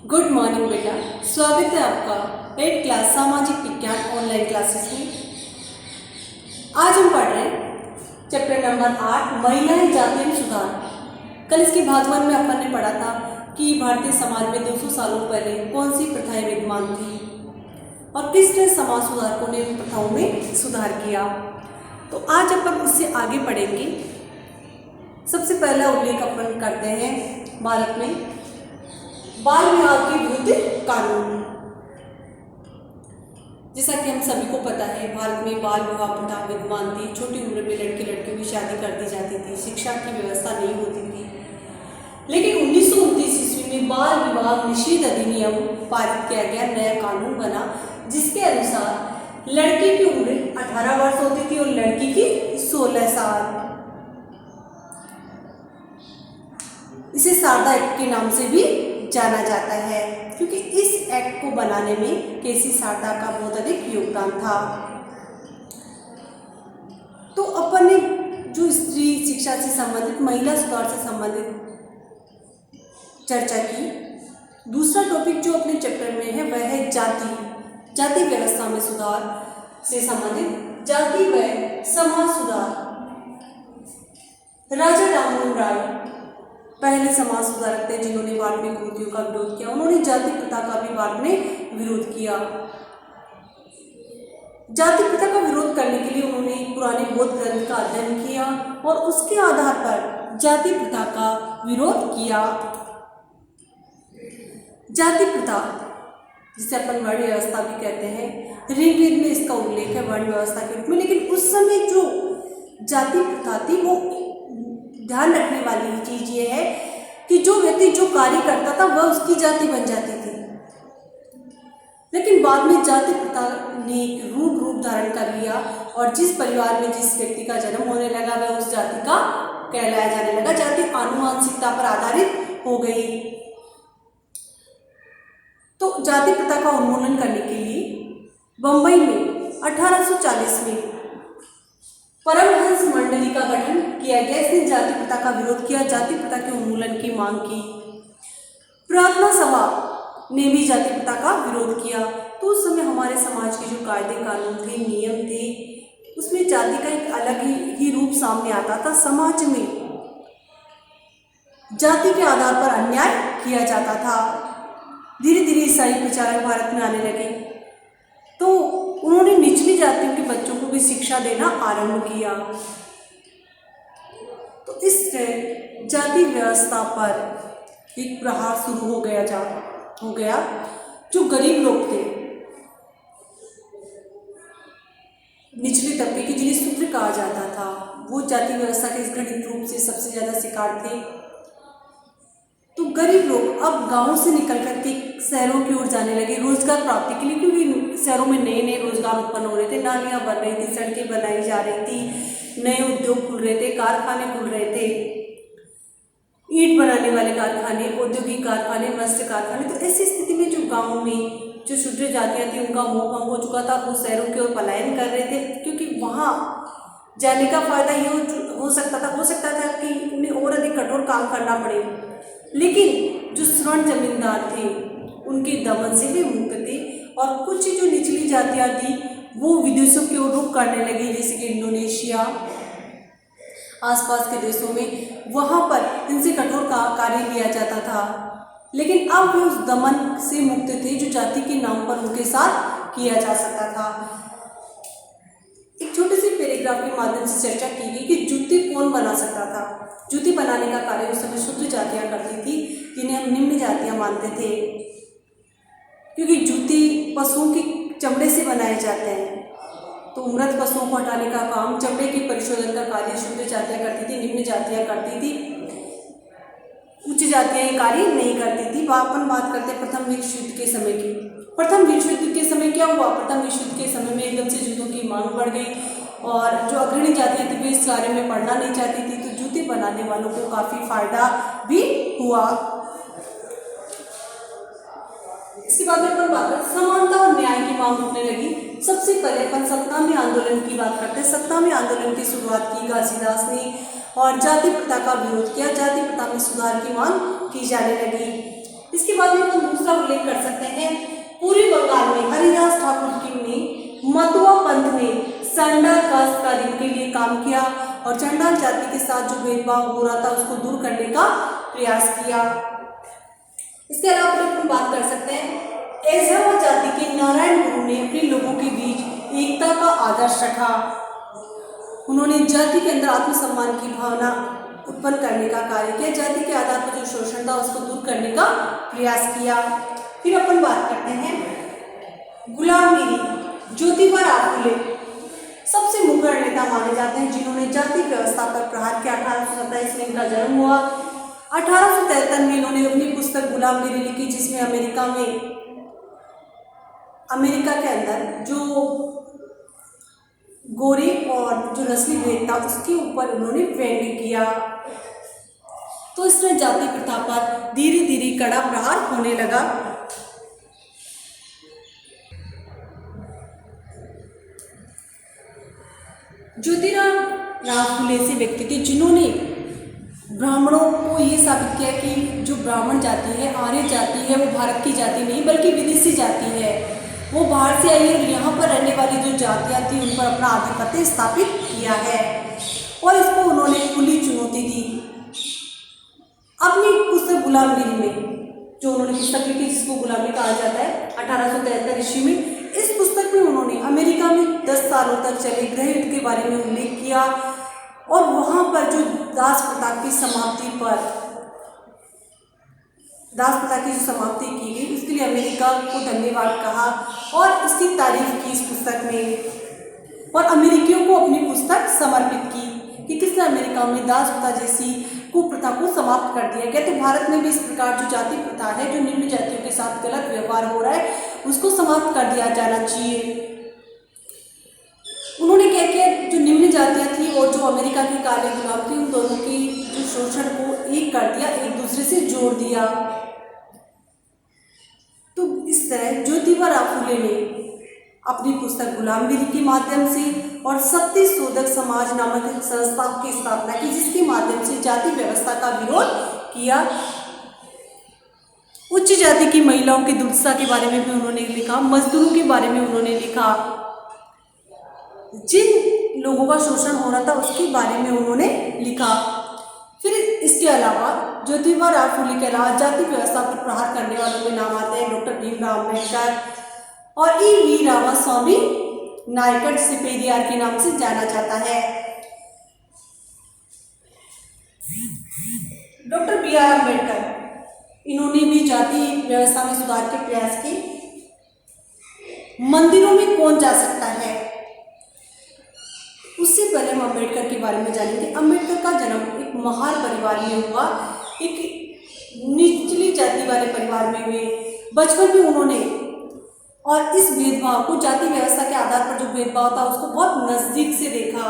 Good morning बेटा। स्वागत है आपका 8th क्लास सामाजिक विज्ञान ऑनलाइन क्लासेस में। आज हम पढ़ रहे हैं चैप्टर नंबर 8 महिलाएं जाति में सुधार। कल इसके भाग 1 में अपन ने पढ़ा था कि भारतीय समाज में 200 सालों पहले कौन सी प्रथाएं विद्यमान थी और किस तरह समाज सुधारकों ने उन प्रथाओं में सुधार किया। तो आज अपन उससे आगे पढ़ेंगे। सबसे पहला उल्लेख अपन करते हैं भारत में बाल विवाह के विरुद्ध कानून। जैसा कि हम सभी को पता है, भारत में बाल विवाह प्रथा विद्यमान थी। छोटी उम्र में लड़के लड़कियों की शादी कर दी जाती थी, शिक्षा की व्यवस्था नहीं होती थी। लेकिन 1929 ईस्वी में बाल विवाह निषेध अधिनियम पारित किया गया, नया कानून बना जिसके अनुसार लड़के की उम्र 18 वर्ष होती थी और लड़की की 16 साल। इसे शारदा एक्ट के नाम से भी जाना जाता है क्योंकि इस एक्ट को बनाने में केसी शारदा का बहुत अधिक योगदान था। तो अपन ने जो स्त्री शिक्षा से संबंधित, महिला सुधार से संबंधित चर्चा की। दूसरा टॉपिक जो अपने चैप्टर में है वह है जाति व्यवस्था में सुधार से संबंधित जाति व समाज सुधार। राजा राममोहन राय पहले समाज सुधारक थे जिन्होंने वाल्मीकि कृतियों का विरोध किया। उन्होंने जाति प्रथा का भी भारत में विरोध किया। जाति प्रथा का विरोध करने के लिए उन्होंने पुराने बौद्ध ग्रंथ का अध्ययन किया और उसके आधार पर जाति प्रथा का विरोध किया। जाति प्रथा जिसे अपन वर्ण व्यवस्था भी कहते हैं, ऋग्वेद में इसका उल्लेख है वर्ण व्यवस्था के रूप में। लेकिन उस समय जो जाति प्रथा थी वो ध्यान रखने वाली चीज ये है कि जो व्यक्ति जो कार्य करता था वह उसकी जाति बन जाती थी। लेकिन बाद में जाति प्रथा ने एक रूप धारण कर लिया और जिस परिवार में जिस व्यक्ति का जन्म होने लगा वह उस जाति का कहलाया जाने लगा। जाति आनुवंशिकता पर आधारित हो गई। तो जाति प्रथा का उन्मूलन करने के लिए बंबई में 1840 में परमहंस मंडली का गठन किया गया। इसने जाति प्रथा का विरोध किया, जाति प्रथा के उन्मूलन की मांग की। प्रार्थना सभा ने भी जाति प्रथा का विरोध किया। तो उस समय हमारे समाज के जो कायदे कानून थे, नियम थे, उसमें जाति का एक अलग ही रूप सामने आता था। समाज में जाति के आधार पर अन्याय किया जाता था। धीरे धीरे ईसाई प्रचारक भारत में आने लगे तो उन्होंने निचली जातियों के बच्चों को भी शिक्षा देना आरंभ किया। तो इस तरह जाति व्यवस्था पर एक प्रहार शुरू हो गया। जो गरीब लोग थे, निचले तबके के जिन्हें शूद्र कहा जाता था, वो जाति व्यवस्था के इस घृणित रूप से सबसे ज्यादा शिकार थे। तो गरीब लोग अब गांवों से निकल करके शहरों की ओर जाने लगे रोजगार प्राप्ति के लिए, क्योंकि शहरों में नए नए रोजगार उत्पन्न हो रहे थे, नालियां बन रही थी, सड़कें बनाई जा रही थी, नए उद्योग खुल रहे थे, कारखाने खुल रहे थे, ईंट बनाने वाले कारखाने, औद्योगिक कारखाने, वस्त्र कारखाने। तो ऐसी स्थिति में जो गाँव में जो शूद्र जातियाँ थी उनका मोह भंग हो चुका था। वो शहरों की ओर पलायन कर रहे थे क्योंकि वहाँ जाने का फायदा ये हो सकता था कि उन्हें और अधिक कठोर काम करना पड़े। लेकिन जो श्रवण जमींदार थे उनके दमन से भी मुक्त थे और कुछ जो निचली जातियां थी वो विदेशों की ओर रुख करने लगी, जैसे कि इंडोनेशिया, आसपास के देशों में। वहां पर इनसे कठोर कार्य लिया जाता था। लेकिन अब वे उस दमन से मुक्त थे जो जाति के नाम पर उनके साथ किया जा सकता था। एक छोटे से पैराग्राफ के माध्यम से चर्चा की गई कि जूते कौन बना सकता था। जूती बनाने का कार्य उस समय शूद्र जातियां करती थी, जिन्हें हम निम्न जातियां मानते थे, क्योंकि जूती पशुओं के चमड़े से बनाए जाते हैं। तो मृत पशुओं को हटाने का काम, चमड़े के परिशोधन का कार्य शूद्र जातियां करती थी, निम्न जातियां करती थी, उच्च जातियां ये कार्य नहीं करती थी। अपन बात करते हैं प्रथम विश्व युद्ध के समय की। प्रथम विश्व युद्ध के समय क्या हुआ? प्रथम विश्व युद्ध के समय में एकदम से जूतों की मांग बढ़ गई और जो अग्रणी जातियां थी वे इस कार्य में पढ़ना नहीं चाहती थी, तो जूते बनाने वालों को काफी फायदा भी हुआ। इसके बाद में अपन बात करते समानता और न्याय की मांग उठने लगी। सबसे पहले अपन सत्तामी आंदोलन की बात करते हैं। सत्तामी आंदोलन की शुरुआत की घासीदास ने और जाति प्रथा का विरोध किया। जाति प्रथा में सुधार की मांग की जाने लगी। इसके बाद में हम दूसरा उल्लेख कर सकते हैं, पूर्वी बंगाल में हरिदास ठाकुर ने मतुआ पंथ ने संडाल कास्ट का दिन के लिए काम किया और चंडाल जाति के साथ जो भेदभाव हो रहा था उसको दूर करने का प्रयास किया। इसके अलावा हम बात कर सकते हैं, एझावा जाति के नारायण गुरु ने अपने लोगों के बीच एकता का आदर्श रखा। उन्होंने जाति के अंदर आत्मसम्मान की भावना उत्पन्न करने का कार्य किया, जाति के आधार पर जो शोषण था उसको दूर करने का प्रयास किया। फिर अपन बात करते हैं गुलामगिरी। ज्योतिबा फुले सबसे मुखर नेता माने जाते हैं जिन्होंने जाति व्यवस्था पर प्रहार किया। 1827 में इनका जन्म हुआ। 1873 में इन्होंने अपनी पुस्तक गुलामगिरी लिखी, जिसमें अमेरिका के अंदर जो गोरे और जो नस्ली भेद था उसके ऊपर उन्होंने व्यंग्य किया। तो इसमें जाति प्रथा पर धीरे धीरे कड़ा प्रहार होने लगा। ज्योतिराव फुले से व्यक्ति थे जिन्होंने ब्राह्मणों को ये साबित किया कि जो ब्राह्मण जाति है, आर्य जाति है, वो भारत की जाति नहीं बल्कि विदेशी जाति है। वो बाहर से आई है और यहाँ पर रहने वाली जो जातियाँ थी उन पर अपना आधिपत्य स्थापित किया है और इसको उन्होंने खुली चुनौती दी। अपनी पुस्तक गुलामगिरी में जो उन्होंने पुस्तक लिखी जिसको गुलामी कहा जाता है 1873 ईस्वी में, इस पुस्तक में उन्होंने अमेरिका में 10 सालों तक चले गृह युद्ध के बारे में उल्लेख किया और वहाँ पर जो दास प्रथा की समाप्ति की गई उसके लिए अमेरिका को धन्यवाद कहा और इसकी तारीफ की इस पुस्तक में और अमेरिकियों को अपनी पुस्तक समर्पित की कि किस तरह अमेरिका में दास प्रथा जैसी कुप्रथा को समाप्त कर दिया गया। तो भारत में भी इस प्रकार जो जाति प्रथा है, जो निम्न जातियों के साथ गलत व्यवहार हो रहा है, उसको समाप्त कर दिया जाना चाहिए। उन्होंने क्या किया, जो निम्न जातियाँ थी और जो अमेरिका के काले गुलाम थे, उन दोनों के जो शोषण को एक कर दिया, एक दूसरे से जोड़ दिया। तो इस तरह ज्योतिबा फुले ने अपनी पुस्तक गुलामगिरी के माध्यम से और सत्य शोधक समाज नामक एक संस्था की स्थापना की, जिसके माध्यम से जाति व्यवस्था का विरोध किया। उच्च जाति की महिलाओं की दुर्दशा के बारे में भी उन्होंने लिखा, मजदूरों के बारे में उन्होंने लिखा, जिन लोगों का शोषण हो रहा था उसके बारे में उन्होंने लिखा। फिर इसके अलावा ज्योतिबा फुले के अलावा जाति व्यवस्था पर प्रहार करने वालों में नाम आते हैं डॉक्टर भीमराव अम्बेडकर और ई.वी. रामास्वामी नायकर, जिसे पेरियार के नाम से जाना जाता है। Doctor B R. अम्बेडकर, इन्होंने भी जाति व्यवस्था में सुधार के प्रयास किए। मंदिरों में कौन जा सकता है, उससे पहले हम अम्बेडकर के बारे में जानेंगे। अम्बेडकर का जन्म एक महार परिवार में हुआ, एक निचली जाति वाले परिवार में हुए। बचपन में उन्होंने और इस भेदभाव को, जाति व्यवस्था के आधार पर जो भेदभाव था, उसको बहुत नजदीक से देखा।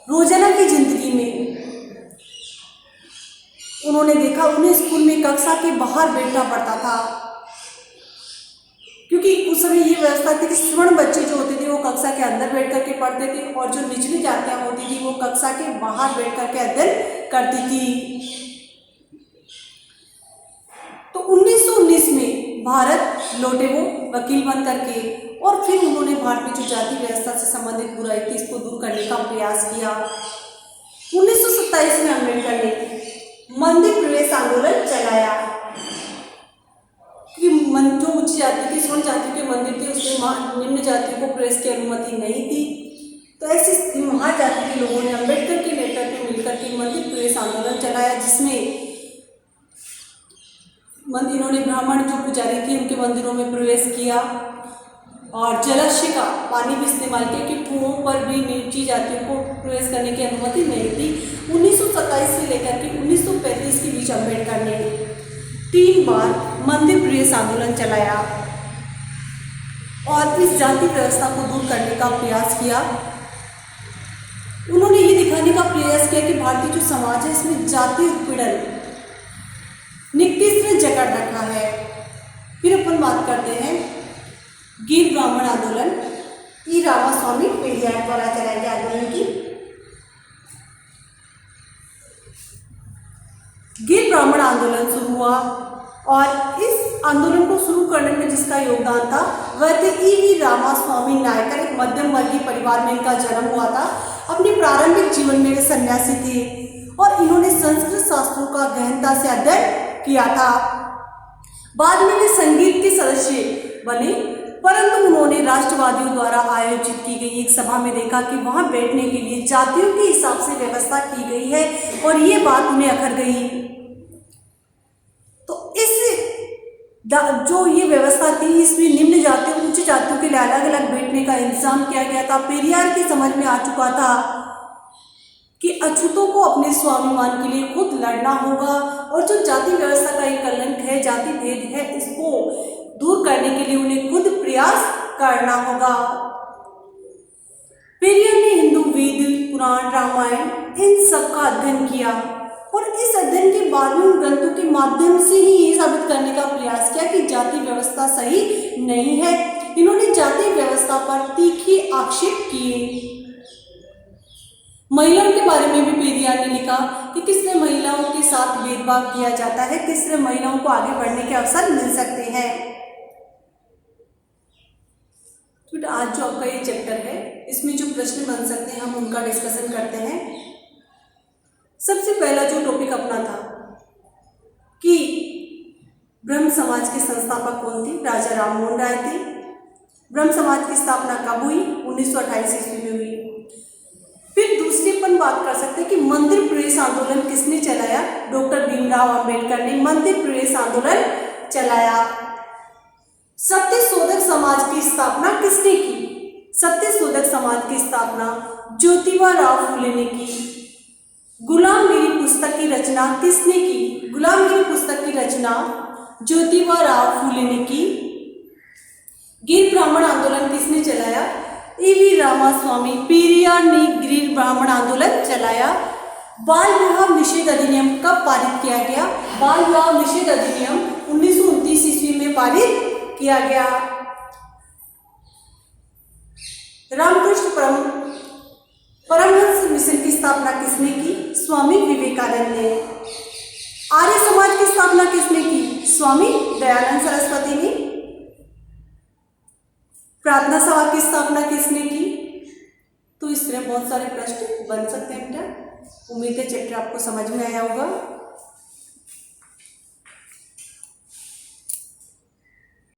रोजाना की जिंदगी में उन्होंने देखा, उन्हें स्कूल में कक्षा के बाहर बैठना पड़ता था, क्योंकि उस समय ये व्यवस्था थी कि सवर्ण बच्चे जो होते थे वो कक्षा के अंदर बैठ करके पढ़ते थे और जो निचली जातियां होती थी वो कक्षा के बाहर बैठ करके अध्ययन करती थी। तो 1919 में भारत लौटे वो वकील बन करके और फिर उन्होंने भारत में जो जाति व्यवस्था से संबंधित बुराई थी इसको दूर करने का प्रयास किया। 1927 में अम्बेडकर ने मंदिर प्रवेश आंदोलन चलाया, क्योंकि जो उच्च जाति की स्वर्ण जाति के मंदिर थे उसमें निम्न जाति को प्रवेश की अनुमति नहीं थी। तो ऐसी महाजाति के लोगों ने अम्बेडकर के नेतृत्व में मिलकर के मंदिर प्रवेश आंदोलन चलाया, जिसमें इन्होंने ब्राह्मण जो पुजारी थे उनके मंदिरों में प्रवेश किया और जलाशय का पानी भी इस्तेमाल किया कि कुओं पर भी नीची जातियों को प्रवेश करने की अनुमति नहीं थी। 1927 से लेकर के 1935 के बीच अम्बेडकर ने 3 बार मंदिर प्रवेश आंदोलन चलाया और इस जाति व्यवस्था को दूर करने का प्रयास किया। उन्होंने ये दिखाने का प्रयास किया कि भारतीय जो समाज है इसमें जाति उत्पीड़न ने किस तरह जकड़ रखा है। फिर अपन बात करते हैं गीर ब्राह्मण आंदोलन, ई रामास्वामी पेरियार द्वारा चलाए गए आंदोलन की। गीर ब्राह्मण आंदोलन शुरू हुआ और इस आंदोलन को शुरू करने में जिसका योगदान था वह थे ई.वी. रामास्वामी नायकर। एक मध्यम वर्गीय परिवार में इनका जन्म हुआ था। अपने प्रारंभिक जीवन में वे सन्यासी थे और इन्होंने संस्कृत शास्त्रों का गहनता से अध्ययन किया था। बाद में वे संगीत के सदस्य बने, परंतु उन्होंने राष्ट्रवादियों द्वारा आयोजित की गई एक सभा में देखा कि वहां बैठने के लिए जातियों के हिसाब से व्यवस्था की गई है और ये बात उन्हें अखर गई। तो इस जो ये व्यवस्था थी इसमें निम्न जातियों उच्च जातियों के लिए अलग अलग बैठने का इंतजाम किया गया था। पेरियार की समझ में आ चुका था कि अछूतों को अपने स्वाभिमान के लिए खुद लड़ना होगा और जो जाति व्यवस्था का एक कलंक है, जाति भेद है, इसको दूर करने के लिए उन्हें खुद प्रयास करना होगा। पेरियार ने हिंदू वेद, पुराण, रामायण इन सब का अध्ययन किया और इस अध्ययन के बाद में उन ग्रंथों के माध्यम से ही ये साबित करने का प्रयास किया कि जाति व्यवस्था सही नहीं है। इन्होंने जाति व्यवस्था पर तीखे आक्षेप किए। महिलाओं के बारे में भी पेरियार ने लिखा कि किस तरह महिलाओं के साथ भेदभाव किया जाता है, किस तरह महिलाओं को आगे बढ़ने के अवसर मिल सकते हैं। तो आज जो आपका ये चैप्टर है इसमें जो प्रश्न बन सकते हैं हम उनका डिस्कशन करते हैं। सबसे पहला जो टॉपिक अपना था कि ब्रह्म समाज के संस्थापक कौन थे? राजा राममोहन राय थे। ब्रह्म समाज की स्थापना कब हुई? 1928 ईस्वी में हुई। फिर दूसरी अपन बात कर सकते हैं कि मंदिर प्रवेश आंदोलन किसने चलाया? डॉक्टर भीमराव अंबेडकर ने मंदिर प्रवेश आंदोलन चलाया। सत्यशोधक समाज की स्थापना किसने की? सत्यशोधक समाज की स्थापना ज्योतिबा राव फूले ने की। गुलामगिरी पुस्तक की रचना किसने की? गुलामगिरी पुस्तक की रचना ज्योतिबा राव फूले ने की। गिर ब्राह्मण आंदोलन किसने चलाया? ई.वी. रामास्वामी। पेरियार ने गिर ब्राह्मण आंदोलन चलाया। बाल विवाह निषेध अधिनियम कब पारित किया गया? बाल विवाह निषेध अधिनियम 1929 ईस्वी में पारित किया गया। रामकृष्ण परमहंस मिशन की स्थापना किसने की? स्वामी विवेकानंद ने। आर्य समाज की स्थापना किसने की? स्वामी दयानंद सरस्वती ने। प्रार्थना सभा की स्थापना किसने की? तो इस तरह बहुत सारे प्रश्न बन सकते हैं बेटा। उम्मीद है चैप्टर आपको समझ में आया होगा।